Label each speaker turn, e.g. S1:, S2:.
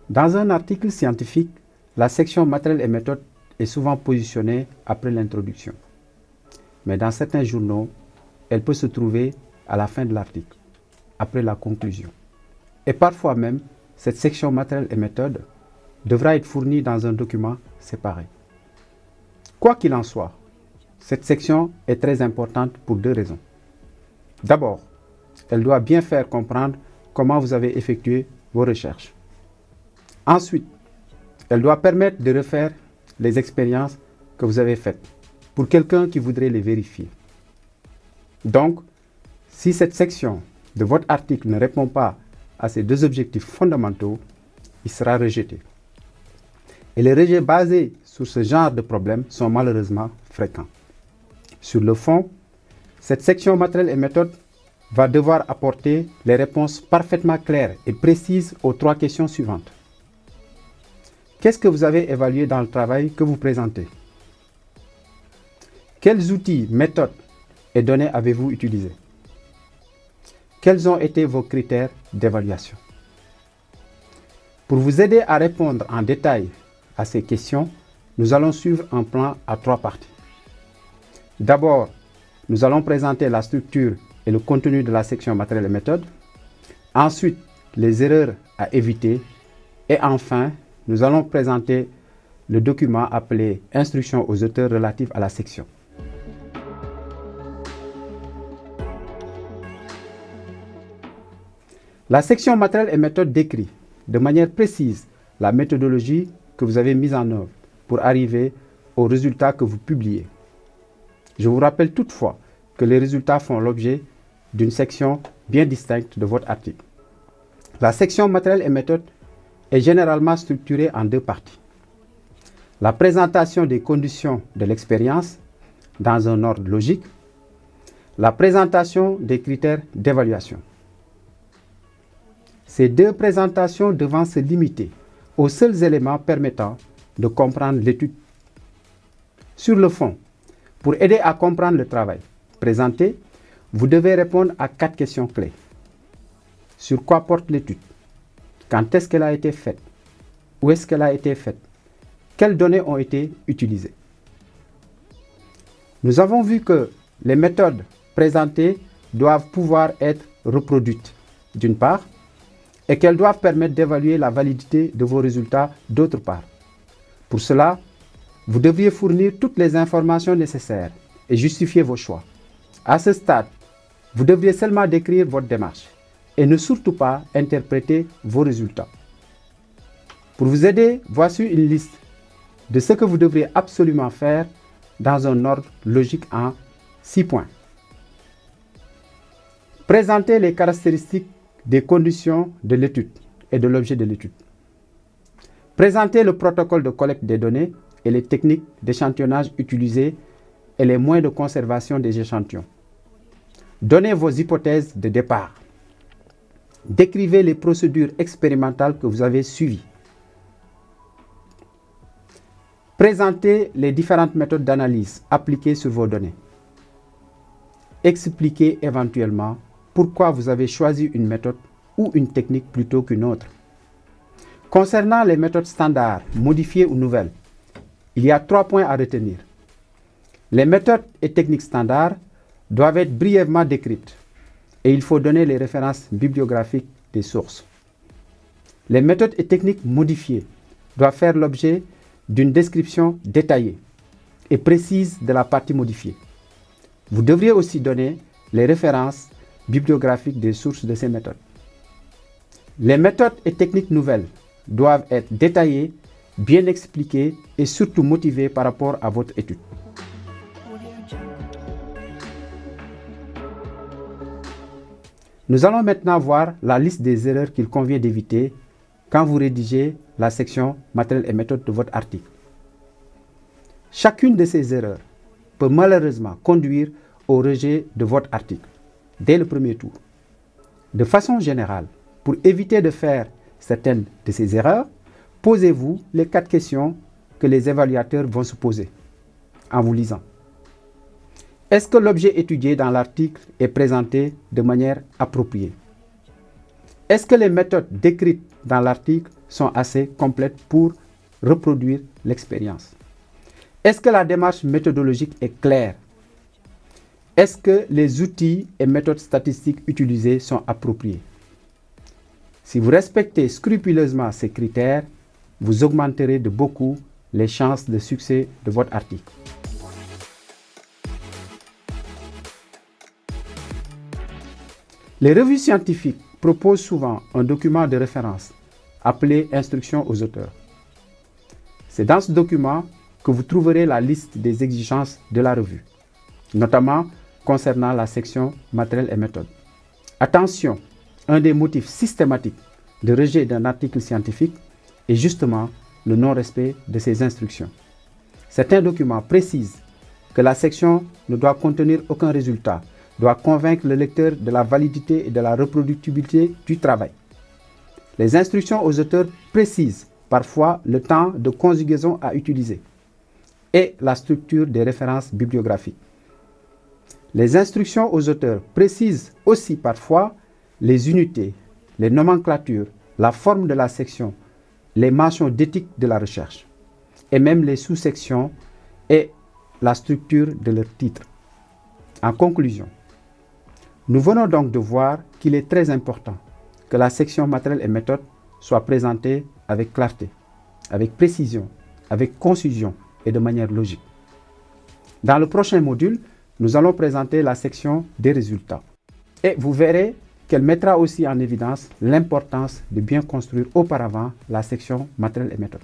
S1: Dans un article scientifique, la section matériel et méthode est souvent positionnée après l'introduction. Mais dans certains journaux, elle peut se trouver à la fin de l'article, après la conclusion. Et parfois même, cette section matériel et méthode devra être fournie dans un document séparé. Quoi qu'il en soit, cette section est très importante pour deux raisons. D'abord, elle doit bien faire comprendre comment vous avez effectué vos recherches. Ensuite, elle doit permettre de refaire les expériences que vous avez faites pour quelqu'un qui voudrait les vérifier. Donc, si cette section de votre article ne répond pas à ces deux objectifs fondamentaux, il sera rejeté. Et les rejets basés sur ce genre de problèmes sont malheureusement fréquents. Sur le fond, cette section matériel et méthode va devoir apporter les réponses parfaitement claires et précises aux trois questions suivantes. Qu'est-ce que vous avez évalué dans le travail que vous présentez? Quels outils, méthodes et données avez-vous utilisés? Quels ont été vos critères d'évaluation? Pour vous aider à répondre en détail à ces questions, nous allons suivre un plan à trois parties. D'abord, nous allons présenter la structure et le contenu de la section matériel et méthode. Ensuite, les erreurs à éviter. Et enfin, nous allons présenter le document appelé « Instructions aux auteurs relatives à la section ». La section matériel et méthode décrit de manière précise la méthodologie que vous avez mise en œuvre pour arriver aux résultats que vous publiez. Je vous rappelle toutefois que les résultats font l'objet d'une section bien distincte de votre article. La section matériel et méthode est généralement structurée en deux parties. La présentation des conditions de l'expérience dans un ordre logique, la présentation des critères d'évaluation. Ces deux présentations devant se limiter aux seuls éléments permettant de comprendre l'étude. Sur le fond, pour aider à comprendre le travail présenté, vous devez répondre à 4 questions clés. Sur quoi porte l'étude? Quand est-ce qu'elle a été faite? Où est-ce qu'elle a été faite? Quelles données ont été utilisées? Nous avons vu que les méthodes présentées doivent pouvoir être reproduites, d'une part, et qu'elles doivent permettre d'évaluer la validité de vos résultats, d'autre part. Pour cela, vous devriez fournir toutes les informations nécessaires et justifier vos choix. À ce stade, vous devriez seulement décrire votre démarche et ne surtout pas interpréter vos résultats. Pour vous aider, voici une liste de ce que vous devriez absolument faire dans un ordre logique en 6 points. Présentez les caractéristiques des conditions de l'étude et de l'objet de l'étude. Présentez le protocole de collecte des données et les techniques d'échantillonnage utilisées et les moyens de conservation des échantillons. Donnez vos hypothèses de départ. Décrivez les procédures expérimentales que vous avez suivies. Présentez les différentes méthodes d'analyse appliquées sur vos données. Expliquez éventuellement pourquoi vous avez choisi une méthode ou une technique plutôt qu'une autre. Concernant les méthodes standards, modifiées ou nouvelles, il y a 3 points à retenir. Les méthodes et techniques standards doivent être brièvement décrites et il faut donner les références bibliographiques des sources. Les méthodes et techniques modifiées doivent faire l'objet d'une description détaillée et précise de la partie modifiée. Vous devriez aussi donner les références bibliographiques des sources de ces méthodes. Les méthodes et techniques nouvelles doivent être détaillées, bien expliquées et surtout motivées par rapport à votre étude. Nous allons maintenant voir la liste des erreurs qu'il convient d'éviter quand vous rédigez la section matériel et méthode de votre article. Chacune de ces erreurs peut malheureusement conduire au rejet de votre article dès le premier tour. De façon générale, pour éviter de faire certaines de ces erreurs, posez-vous les 4 questions que les évaluateurs vont se poser en vous lisant. Est-ce que l'objet étudié dans l'article est présenté de manière appropriée? Est-ce que les méthodes décrites dans l'article sont assez complètes pour reproduire l'expérience? Est-ce que la démarche méthodologique est claire? Est-ce que les outils et méthodes statistiques utilisés sont appropriés? Si vous respectez scrupuleusement ces critères, vous augmenterez de beaucoup les chances de succès de votre article. Les revues scientifiques proposent souvent un document de référence appelé Instruction aux auteurs. C'est dans ce document que vous trouverez la liste des exigences de la revue, notamment concernant la section matériel et méthode. Attention, un des motifs systématiques de rejet d'un article scientifique est justement le non-respect de ces instructions. Certains documents précisent que la section ne doit contenir aucun résultat, doit convaincre le lecteur de la validité et de la reproductibilité du travail. Les instructions aux auteurs précisent parfois le temps de conjugaison à utiliser et la structure des références bibliographiques. Les instructions aux auteurs précisent aussi parfois les unités, les nomenclatures, la forme de la section, les mentions d'éthique de la recherche, et même les sous-sections et la structure de leur titre. En conclusion, nous venons donc de voir qu'il est très important que la section matériel et méthode soit présentée avec clarté, avec précision, avec concision et de manière logique. Dans le prochain module, nous allons présenter la section des résultats. Et vous verrez qu'elle mettra aussi en évidence l'importance de bien construire auparavant la section matériel et méthode.